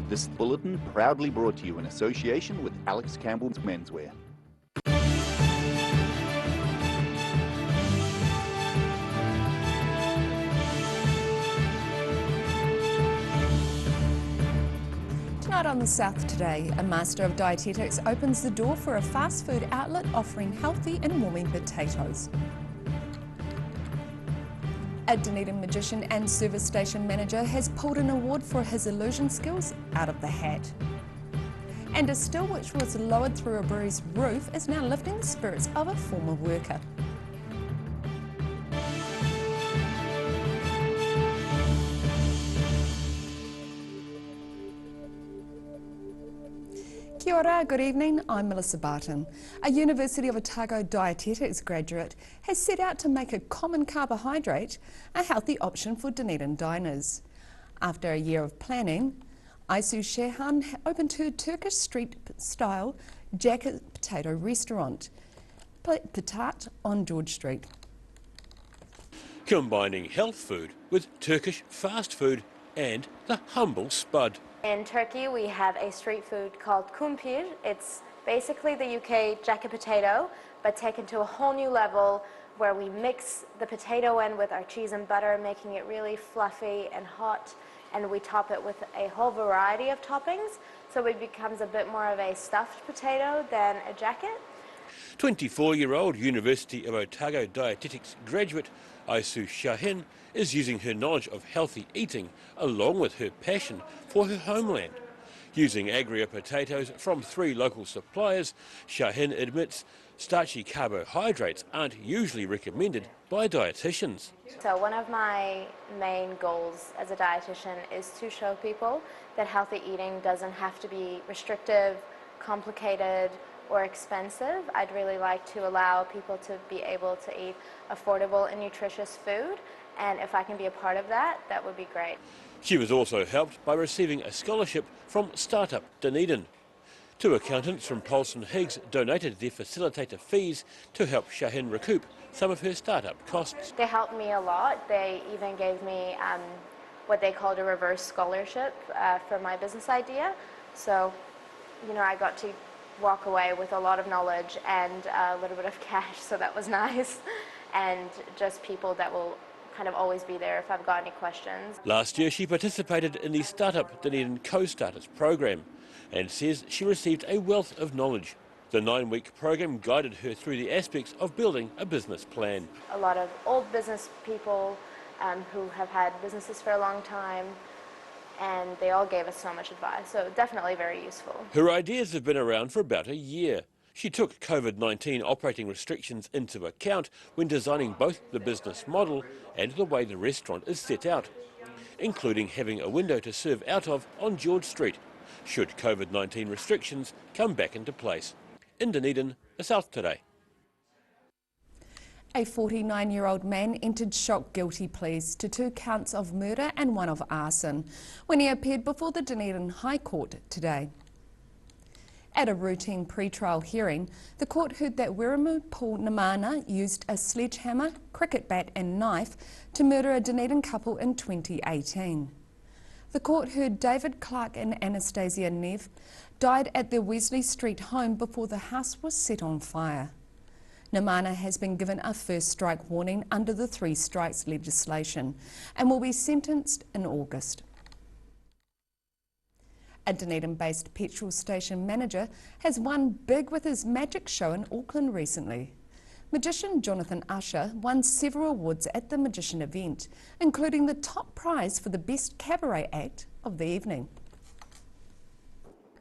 This bulletin proudly brought to you in association with Alex Campbell's Menswear. Tonight on The South Today, a Master of Dietetics opens the door for a fast food outlet offering healthy and warming potatoes. A Dunedin magician and service station manager has pulled an award for his illusion skills out of the hat. And a still which was lowered through a brewery's roof is now lifting the spirits of a former worker. Kia ora, good evening, I'm Melissa Barton. A University of Otago dietetics graduate has set out to make a common carbohydrate a healthy option for Dunedin diners. After a year of planning, Aysu Shehan opened her Turkish street-style jacket potato restaurant, Patat on George Street. Combining health food with Turkish fast food and the humble spud. In Turkey, we have a street food called kumpir. It's basically the UK jacket potato, but taken to a whole new level where we mix the potato in with our cheese and butter, making it really fluffy and hot, and we top it with a whole variety of toppings, so it becomes a bit more of a stuffed potato than a jacket. 24-year-old University of Otago dietetics graduate Aysu Shehan is using her knowledge of healthy eating along with her passion for her homeland. Using agria potatoes from 3 local suppliers, Shehan admits starchy carbohydrates aren't usually recommended by dietitians. So one of my main goals as a dietitian is to show people that healthy eating doesn't have to be restrictive, complicated, or expensive. I'd really like to allow people to be able to eat affordable and nutritious food, and if I can be a part of that, that would be great. She was also helped by receiving a scholarship from Startup Dunedin. 2 accountants from Paulson Higgs donated their facilitator fees to help Shehan recoup some of her startup costs. They helped me a lot. They even gave me what they called a reverse scholarship for my business idea. So, you know, I got to walk away with a lot of knowledge and a little bit of cash, so that was nice. And just people that will kind of always be there if I've got any questions. Last year she participated in the Startup Dunedin Co-Starters program and says she received a wealth of knowledge. The 9-week program guided her through the aspects of building a business plan. A lot of old business people who have had businesses for a long time, and they all gave us so much advice, so definitely very useful. Her ideas have been around for about a year. She took COVID-19 operating restrictions into account when designing both the business model and the way the restaurant is set out, including having a window to serve out of on George Street, should COVID-19 restrictions come back into place. In Dunedin, The South Today. A 49-year-old man entered shock guilty pleas to 2 counts of murder and 1 of arson when he appeared before the Dunedin High Court today. At a routine pre-trial hearing, the court heard that Wiremu Paul Namana used a sledgehammer, cricket bat and knife to murder a Dunedin couple in 2018. The court heard David Clark and Anastasia Nev died at their Wesley Street home before the house was set on fire. Namana has been given a first strike warning under the 3 strikes legislation and will be sentenced in August. A Dunedin-based petrol station manager has won big with his magic show in Auckland recently. Magician Jonathan Usher won several awards at the magician event, including the top prize for the best cabaret act of the evening.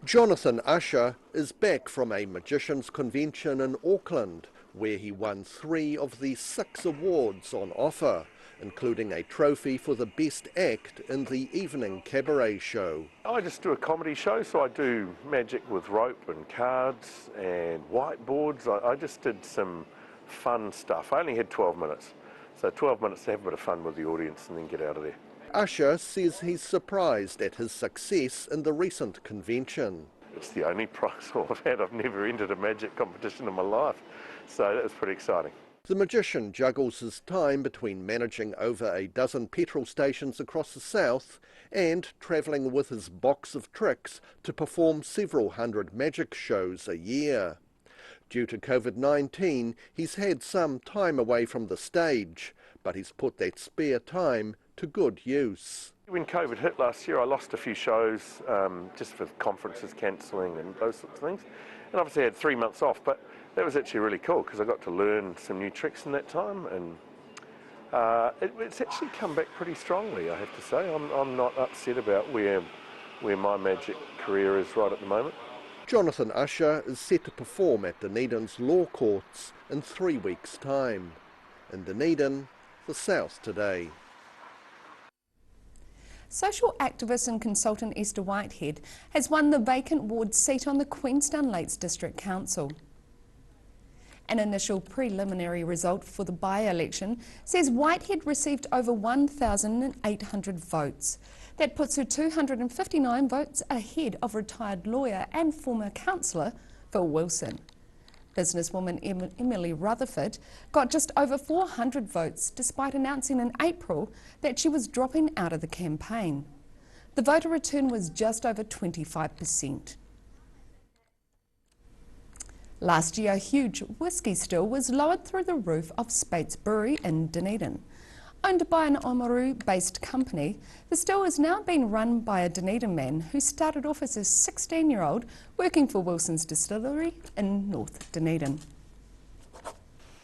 Jonathan Usher is back from a magician's convention in Auckland, where he won 3 of the 6 awards on offer, including a trophy for the best act in the evening cabaret show. I just do a comedy show, so I do magic with rope and cards and whiteboards. I just did some fun stuff. I only had 12 minutes, so 12 minutes to have a bit of fun with the audience and then get out of there. Usher says he's surprised at his success in the recent convention. It's the only prize I've had. I've never entered a magic competition in my life, so that was pretty exciting. The magician juggles his time between managing over a dozen petrol stations across the south and travelling with his box of tricks to perform several hundred magic shows a year. Due to COVID-19, he's had some time away from the stage, but he's put that spare time to good use. When COVID hit last year, I lost a few shows just for conferences cancelling and those sorts of things. And obviously I had 3 months off, but that was actually really cool because I got to learn some new tricks in that time, and it's actually come back pretty strongly, I have to say. I'm not upset about where my magic career is right at the moment. Jonathan Usher is set to perform at Dunedin's Law Courts in 3 weeks' time. In Dunedin, the South Today. Social activist and consultant Esther Whitehead has won the vacant ward seat on the Queenstown Lakes District Council. An initial preliminary result for the by-election says Whitehead received over 1,800 votes. That puts her 259 votes ahead of retired lawyer and former councillor Phil Wilson. Businesswoman Emily Rutherford got just over 400 votes despite announcing in April that she was dropping out of the campaign. The voter return was just over 25%. Last year, a huge whisky still was lowered through the roof of Speight's Brewery in Dunedin. Owned by an Oamaru-based company, the still is now being run by a Dunedin man who started off as a 16-year-old working for Wilson's Distillery in North Dunedin.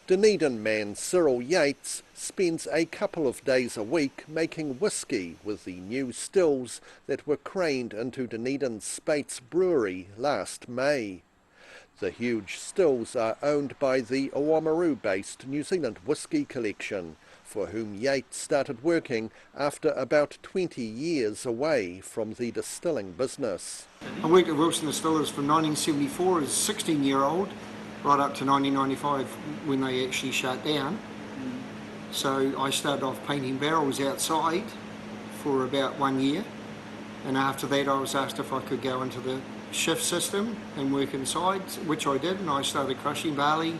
Dunedin man Cyril Yates spends a couple of days a week making whisky with the new stills that were craned into Dunedin's Speight's Brewery last May. The huge stills are owned by the Oamaru-based New Zealand Whisky Collection, for whom Yates started working after about 20 years away from the distilling business. I worked at Wilson Distillers from 1974 as a 16-year-old right up to 1995 when they actually shut down. So I started off painting barrels outside for about 1 year, and after that I was asked if I could go into the shift system and work inside, which I did, and I started crushing barley.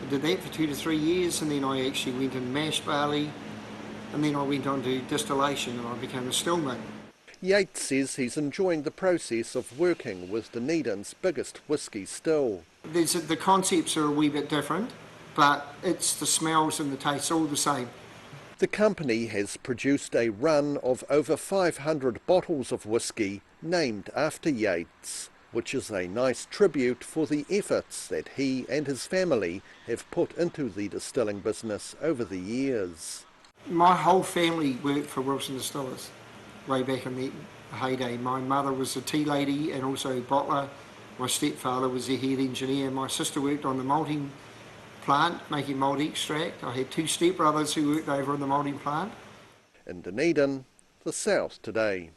I did that for 2 to 3 years, and then I actually went and mashed barley, and then I went on to distillation and I became a stillman. Yates says he's enjoying the process of working with Dunedin's biggest whisky still. The concepts are a wee bit different, but it's the smells and the tastes all the same. The company has produced a run of over 500 bottles of whisky named after Yates, which is a nice tribute for the efforts that he and his family have put into the distilling business over the years. My whole family worked for Wilson Distillers way back in the heyday. My mother was a tea lady and also a bottler. My stepfather was a head engineer. My sister worked on the malting plant, making malt extract. I had 2 stepbrothers who worked over on the malting plant. In Dunedin, the South Today.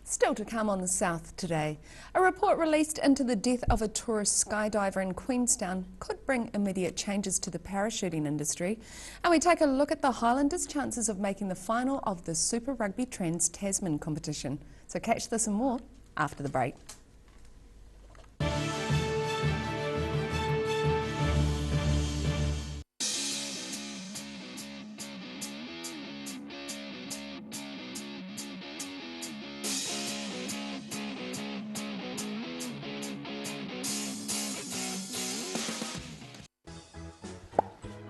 Still to come on the South Today, a report released into the death of a tourist skydiver in Queenstown could bring immediate changes to the parachuting industry. And we take a look at the Highlanders' chances of making the final of the Super Rugby Trans-Tasman competition. So catch this and more after the break.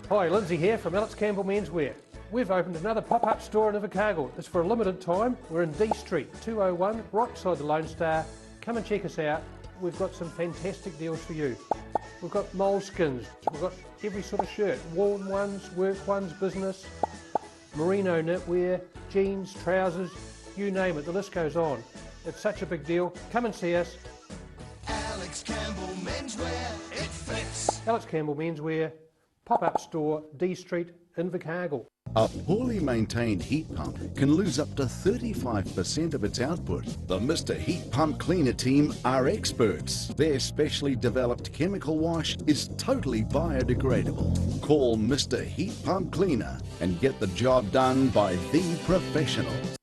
Hi, Lindsay here from Alex Campbell Menswear. We've opened another pop-up store in Invercargill. It's for a limited time. We're in D Street, 201, right beside the Lone Star. Come and check us out. We've got some fantastic deals for you. We've got moleskins, we've got every sort of shirt, warm ones, work ones, business, merino knitwear, jeans, trousers, you name it, the list goes on. It's such a big deal. Come and see us. Alex Campbell Menswear, it fits. Alex Campbell Menswear, pop-up store, D Street, Invercargill. A poorly maintained heat pump can lose up to 35% of its output. The Mr. Heat Pump Cleaner team are experts. Their specially developed chemical wash is totally biodegradable. Call Mr. Heat Pump Cleaner and get the job done by the professionals.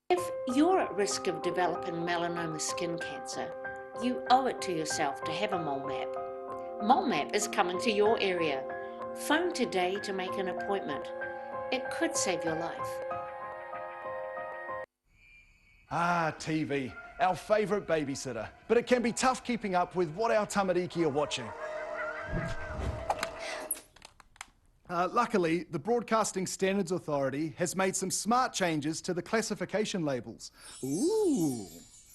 If you're at risk of developing melanoma skin cancer, you owe it to yourself to have a mole map. Mole map is coming to your area. Phone today to make an appointment. It could save your life. Ah, TV, our favourite babysitter. But it can be tough keeping up with what our tamariki are watching. Luckily, the Broadcasting Standards Authority has made some smart changes to the classification labels. Ooh!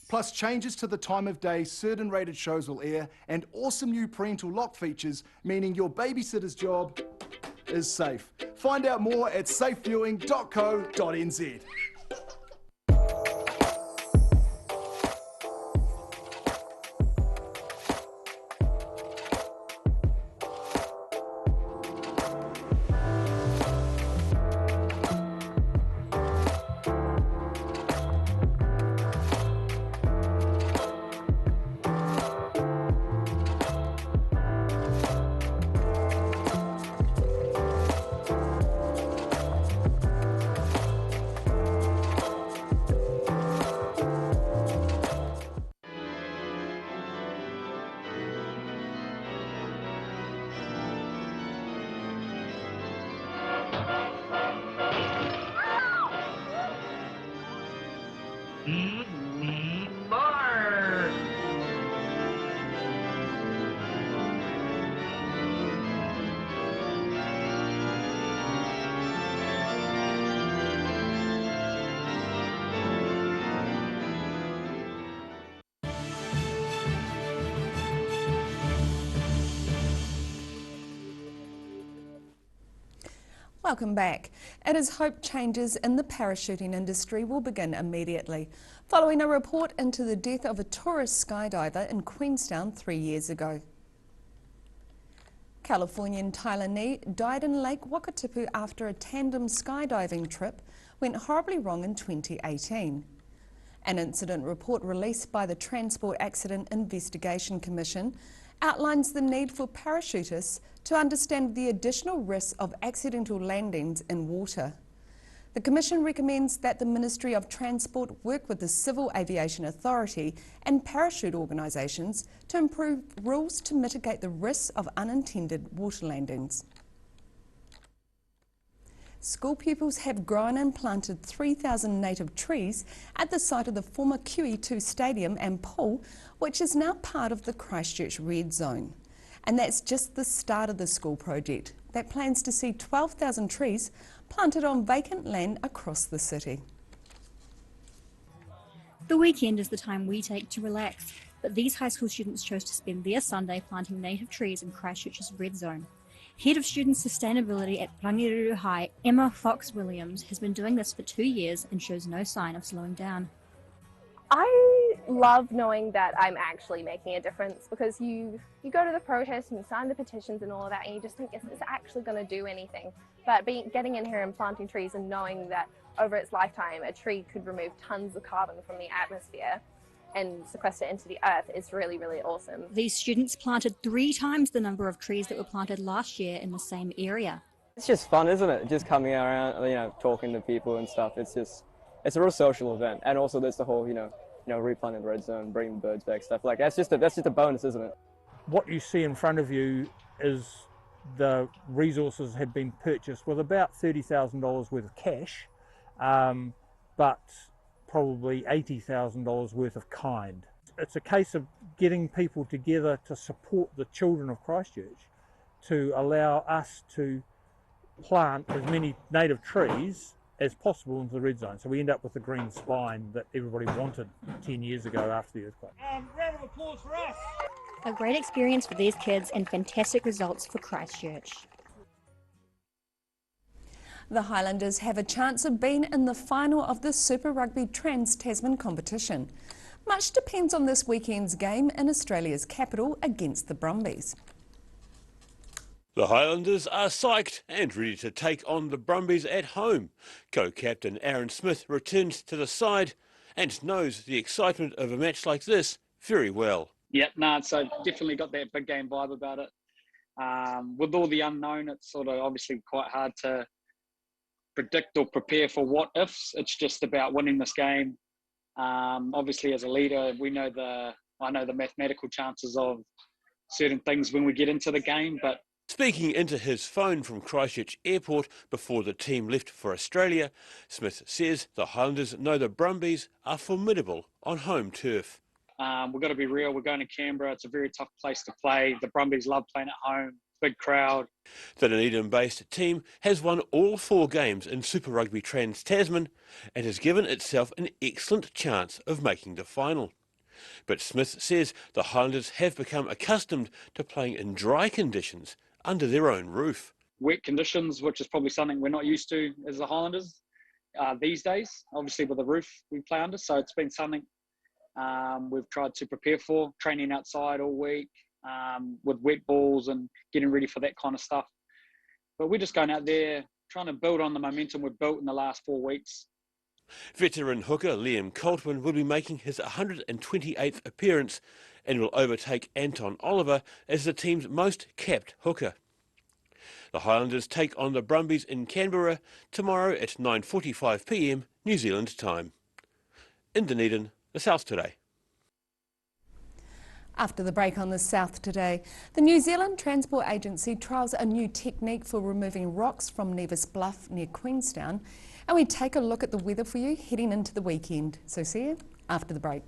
Plus changes to the time of day certain rated shows will air, and awesome new parental lock features, meaning your babysitter's job is safe. Find out more at safeviewing.co.nz. Welcome back. It is hoped changes in the parachuting industry will begin immediately, following a report into the death of a tourist skydiver in Queenstown 3 years ago. Californian Tyler Nee died in Lake Wakatipu after a tandem skydiving trip went horribly wrong in 2018. An incident report released by the Transport Accident Investigation Commission outlines the need for parachutists to understand the additional risks of accidental landings in water. The Commission recommends that the Ministry of Transport work with the Civil Aviation Authority and parachute organisations to improve rules to mitigate the risks of unintended water landings. School pupils have grown and planted 3,000 native trees at the site of the former QE2 Stadium and pool, which is now part of the Christchurch Red Zone. And that's just the start of the school project that plans to see 12,000 trees planted on vacant land across the city. The weekend is the time we take to relax, but these high school students chose to spend their Sunday planting native trees in Christchurch's Red Zone. Head of Student Sustainability at Rangiru High, Emma Fox-Williams, has been doing this for 2 years and shows no sign of slowing down. I love knowing that I'm actually making a difference, because you go to the protest and you sign the petitions and all of that, and you just think, is this actually going to do anything? But getting in here and planting trees and knowing that over its lifetime a tree could remove tons of carbon from the atmosphere and sequester into the earth is really, really awesome. These students planted 3 times the number of trees that were planted last year in the same area. It's just fun, isn't it? Just coming around, talking to people and stuff. It's a real social event. And also there's the whole, replanting the red zone, bringing birds back, stuff like that. That's just a bonus, isn't it? What you see in front of you is the resources have been purchased with about $30,000 worth of cash, but probably $80,000 worth of kind. It's a case of getting people together to support the children of Christchurch to allow us to plant as many native trees as possible into the red zone. So we end up with the green spine that everybody wanted 10 years ago after the earthquake. Round of applause for us. A great experience for these kids and fantastic results for Christchurch. The Highlanders have a chance of being in the final of the Super Rugby Trans-Tasman competition. Much depends on this weekend's game in Australia's capital against the Brumbies. The Highlanders are psyched and ready to take on the Brumbies at home. Co-captain Aaron Smith returns to the side and knows the excitement of a match like this very well. Yep, no, so definitely got that big game vibe about it. With all the unknown, it's sort of obviously quite hard to predict or prepare for what ifs. It's just about winning this game. Obviously, as a leader, I know the mathematical chances of certain things when we get into the game, but Speaking into his phone from Christchurch Airport before the team left for Australia, Smith says the Highlanders know the Brumbies are formidable on home turf. we've got to be real. We're going to Canberra. It's a very tough place to play. The Brumbies love playing at home. Big crowd. The Dunedin-based team has won all 4 games in Super Rugby Trans-Tasman and has given itself an excellent chance of making the final. But Smith says the Highlanders have become accustomed to playing in dry conditions under their own roof. Wet conditions, which is probably something we're not used to as the Highlanders these days, obviously with the roof we play under. So it's been something we've tried to prepare for, training outside all week with wet balls and getting ready for that kind of stuff. But we're just going out there, trying to build on the momentum we've built in the last 4 weeks. Veteran hooker Liam Coltman will be making his 128th appearance and will overtake Anton Oliver as the team's most capped hooker. The Highlanders take on the Brumbies in Canberra tomorrow at 9:45 p.m. New Zealand time. In Dunedin, the South Today. After the break on the South Today, the New Zealand Transport Agency trials a new technique for removing rocks from Nevis Bluff near Queenstown, and we take a look at the weather for you heading into the weekend. So see you after the break.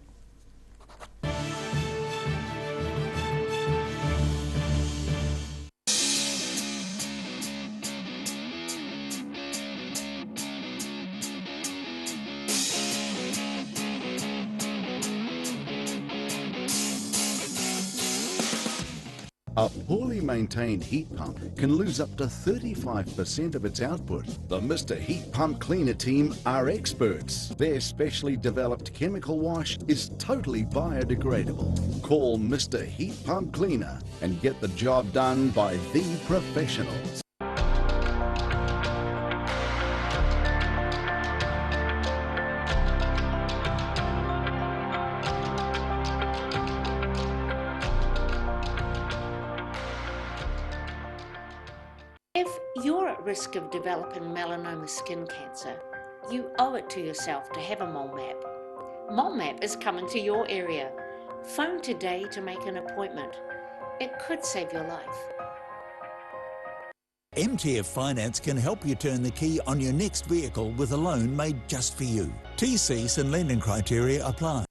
A poorly maintained heat pump can lose up to 35% of its output. The Mr. Heat Pump Cleaner team are experts. Their specially developed chemical wash is totally biodegradable. Call Mr. Heat Pump Cleaner and get the job done by the professionals. If you're at risk of developing melanoma skin cancer, you owe it to yourself to have a mole map. Mole map is coming to your area. Phone today to make an appointment. It could save your life. MTF Finance can help you turn the key on your next vehicle with a loan made just for you. TCs and lending criteria apply.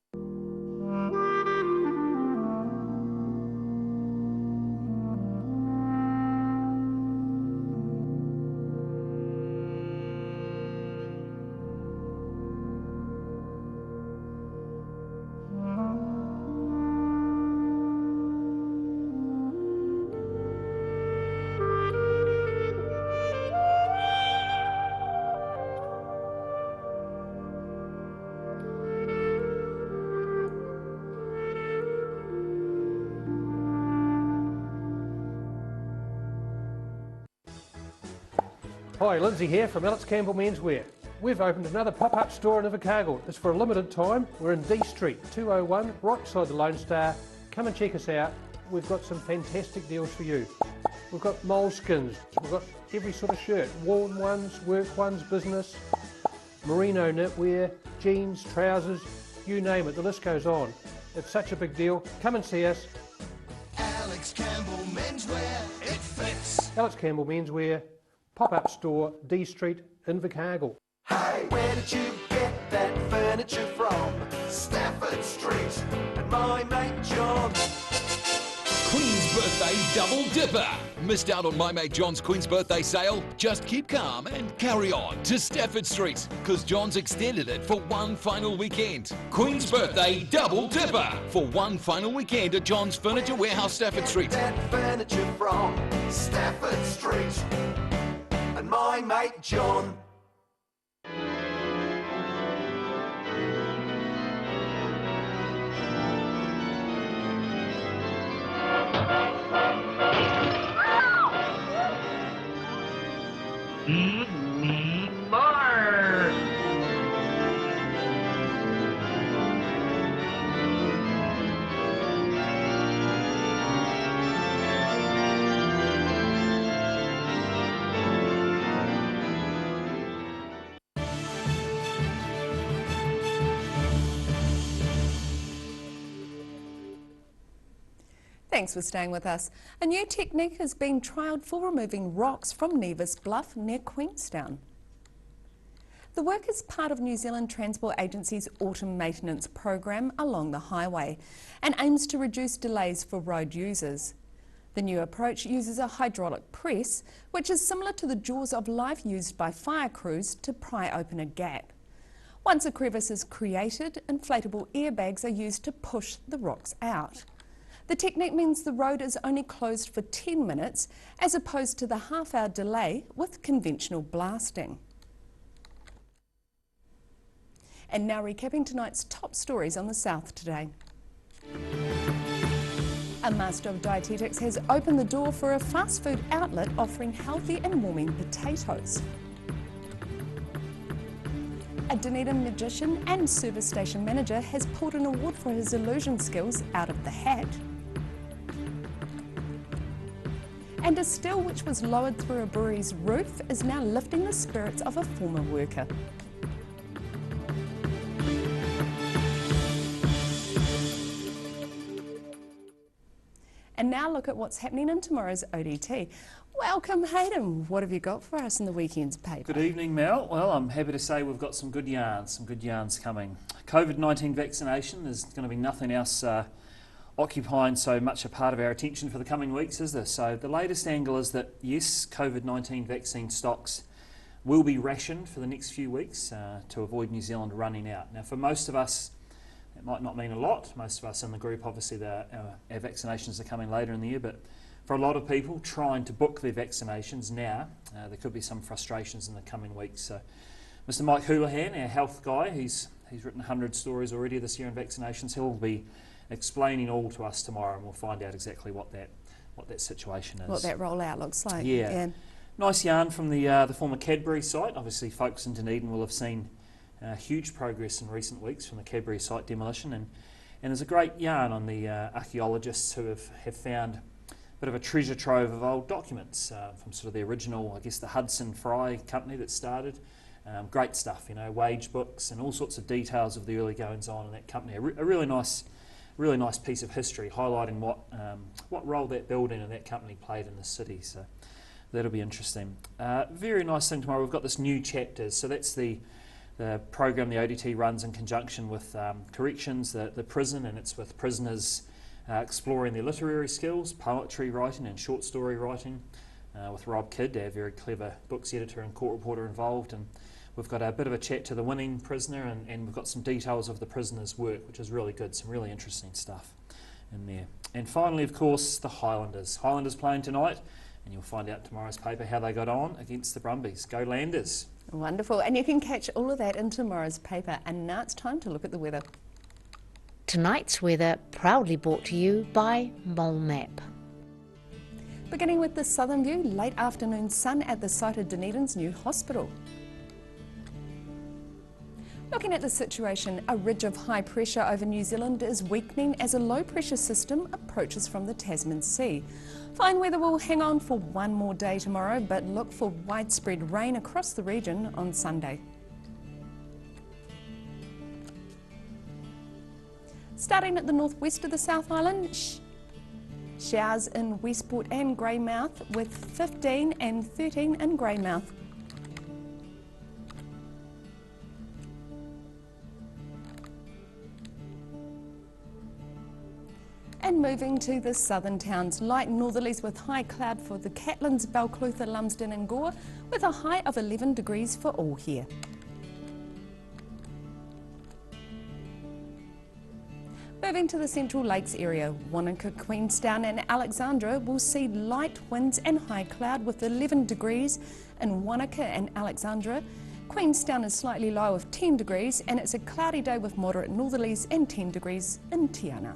Hi, Lindsay here from Alex Campbell Menswear. We've opened another pop-up store in Invercargill. It's for a limited time. We're in D Street, 201, right beside the Lone Star. Come and check us out. We've got some fantastic deals for you. We've got moleskins. We've got every sort of shirt. Worn ones, work ones, business, merino knitwear, jeans, trousers, you name it. The list goes on. It's such a big deal. Come and see us. Alex Campbell Menswear, it fits. Alex Campbell Menswear, pop-up store, D Street, Invercargill. Hey, where did you get that furniture from? Stafford Street and my mate John. Queen's Birthday Double Dipper. Missed out on my mate John's Queen's Birthday sale? Just keep calm and carry on to Stafford Street, because John's extended it for one final weekend. Queen's Birthday Double Dipper for one final weekend at John's Furniture Warehouse, Stafford Street. That furniture from Stafford Street and my mate John. More! Thanks for staying with us. A new technique has been trialled for removing rocks from Nevis Bluff near Queenstown. The work is part of New Zealand Transport Agency's autumn maintenance program along the highway and aims to reduce delays for road users. The new approach uses a hydraulic press, which is similar to the jaws of life used by fire crews to pry open a gap. Once a crevice is created, inflatable airbags are used to push the rocks out. The technique means the road is only closed for 10 minutes as opposed to the half-hour delay with conventional blasting. And now recapping tonight's top stories on the South today. A Master of Dietetics has opened the door for a fast food outlet offering healthy and warming potatoes. A Dunedin magician and service station manager has pulled an award for his illusion skills out of the hat. And a still which was lowered through a brewery's roof is now lifting the spirits of a former worker. And now look at what's happening in tomorrow's ODT. Welcome, Hayden. What have you got for us in the weekend's paper? Good evening, Mel. Well, I'm happy to say we've got some good yarns coming. COVID-19 vaccination is going to be nothing else occupying so much a part of our attention for the coming weeks, is this? So the latest angle is that, yes, COVID-19 vaccine stocks will be rationed for the next few weeks to avoid New Zealand running out. Now, for most of us, it might not mean a lot. Most of us in the group, obviously, our vaccinations are coming later in the year, but for a lot of people trying to book their vaccinations now, there could be some frustrations in the coming weeks. So Mr. Mike Houlihan, our health guy, he's written 100 stories already this year on vaccinations. He'll be explaining all to us tomorrow, and we'll find out exactly what that situation is. What that rollout looks like. Yeah. Nice yarn from the former Cadbury site. Obviously, folks in Dunedin will have seen huge progress in recent weeks from the Cadbury site demolition, and there's a great yarn on the archaeologists who have found a bit of a treasure trove of old documents from sort of the original, I guess, the Hudson Fry company that started. Great stuff, you know, wage books and all sorts of details of the early goings on in that company. A really nice piece of history highlighting what role that building and that company played in the city. So that'll be interesting. Very nice thing tomorrow. We've got this new chapters. So that's the program the ODT runs in conjunction with corrections, the prison, and it's with prisoners exploring their literary skills, poetry writing and short story writing, with Rob Kidd, our very clever books editor and court reporter, involved. And we've got a bit of a chat to the winning prisoner, and we've got some details of the prisoner's work, which is really good, some really interesting stuff in there. And finally, of course, the Highlanders. Highlanders playing tonight, and you'll find out tomorrow's paper how they got on against the Brumbies. Go Landers. Wonderful, and you can catch all of that in tomorrow's paper. And now it's time to look at the weather. Tonight's weather proudly brought to you by Mole Map. Beginning with the southern view, late afternoon sun at the site of Dunedin's new hospital. Looking at the situation, a ridge of high pressure over New Zealand is weakening as a low pressure system approaches from the Tasman Sea. Fine weather will hang on for one more day tomorrow, but look for widespread rain across the region on Sunday. Starting at the northwest of the South Island, showers in Westport and Greymouth with 15 and 13 in Greymouth. And moving to the southern towns, light northerlies with high cloud for the Catlins, Balclutha, Lumsden and Gore, with a high of 11 degrees for all here. Moving to the Central Lakes area, Wanaka, Queenstown and Alexandra will see light winds and high cloud with 11 degrees in Wanaka and Alexandra. Queenstown is slightly low of 10 degrees and it's a cloudy day with moderate northerlies and 10 degrees in Tiana.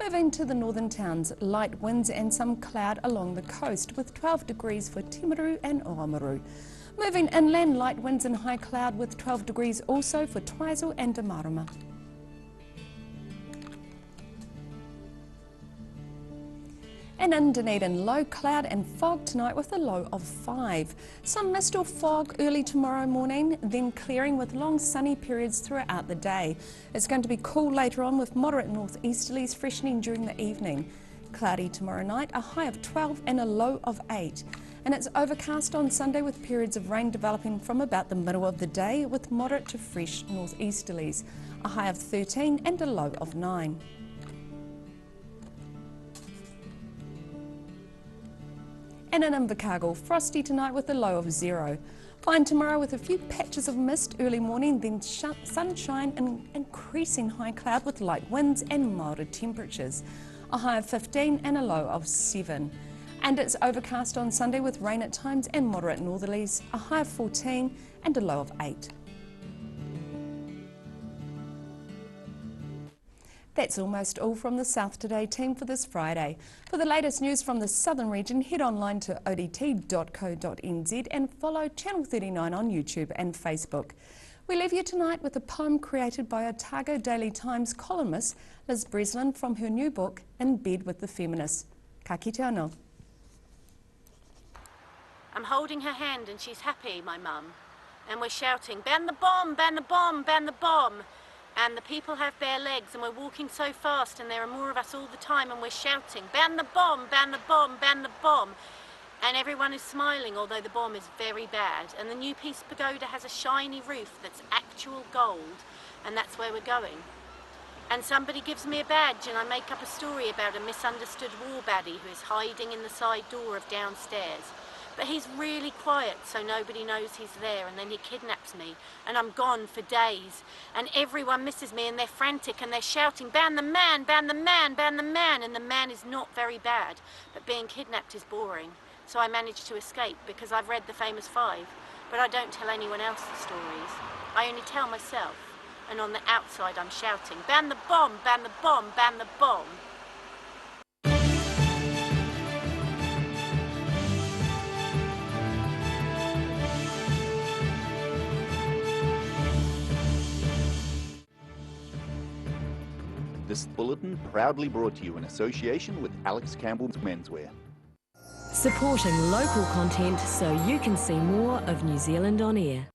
Moving to the northern towns, light winds and some cloud along the coast with 12 degrees for Timaru and Oamaru. Moving inland, light winds and high cloud with 12 degrees also for Twizel and Demarama. And in Dunedin, low cloud and fog tonight with a low of 5. Some mist or fog early tomorrow morning, then clearing with long sunny periods throughout the day. It's going to be cool later on with moderate northeasterlies freshening during the evening. Cloudy tomorrow night, a high of 12 and a low of 8. And it's overcast on Sunday with periods of rain developing from about the middle of the day with moderate to fresh northeasterlies. A high of 13 and a low of 9. And in Invercargill, frosty tonight with a low of 0. Fine tomorrow with a few patches of mist early morning, then sunshine and increasing high cloud with light winds and milder temperatures. A high of 15 and a low of 7. And it's overcast on Sunday with rain at times and moderate northerlies. A high of 14 and a low of 8. That's almost all from the South Today team for this Friday. For the latest news from the southern region, head online to odt.co.nz and follow Channel 39 on YouTube and Facebook. We leave you tonight with a poem created by Otago Daily Times columnist Liz Breslin from her new book, In Bed with the Feminists. Ka kite anō. I'm holding her hand and she's happy, my mum. And we're shouting, ban the bomb, ban the bomb, ban the bomb. And the people have bare legs and we're walking so fast and there are more of us all the time and we're shouting, ban the bomb, ban the bomb, ban the bomb. And everyone is smiling, although the bomb is very bad. And the new Peace Pagoda has a shiny roof that's actual gold, and that's where we're going. And somebody gives me a badge and I make up a story about a misunderstood war baddie who is hiding in the side door of downstairs. But he's really quiet, so nobody knows he's there, and then he kidnaps me, and I'm gone for days. And everyone misses me, and they're frantic, and they're shouting, ban the man, ban the man, ban the man, and the man is not very bad, but being kidnapped is boring. So I managed to escape, because I've read the famous 5, but I don't tell anyone else the stories. I only tell myself, and on the outside I'm shouting, ban the bomb, ban the bomb, ban the bomb. This bulletin proudly brought to you in association with Alex Campbell's Menswear. Supporting local content so you can see more of New Zealand on air.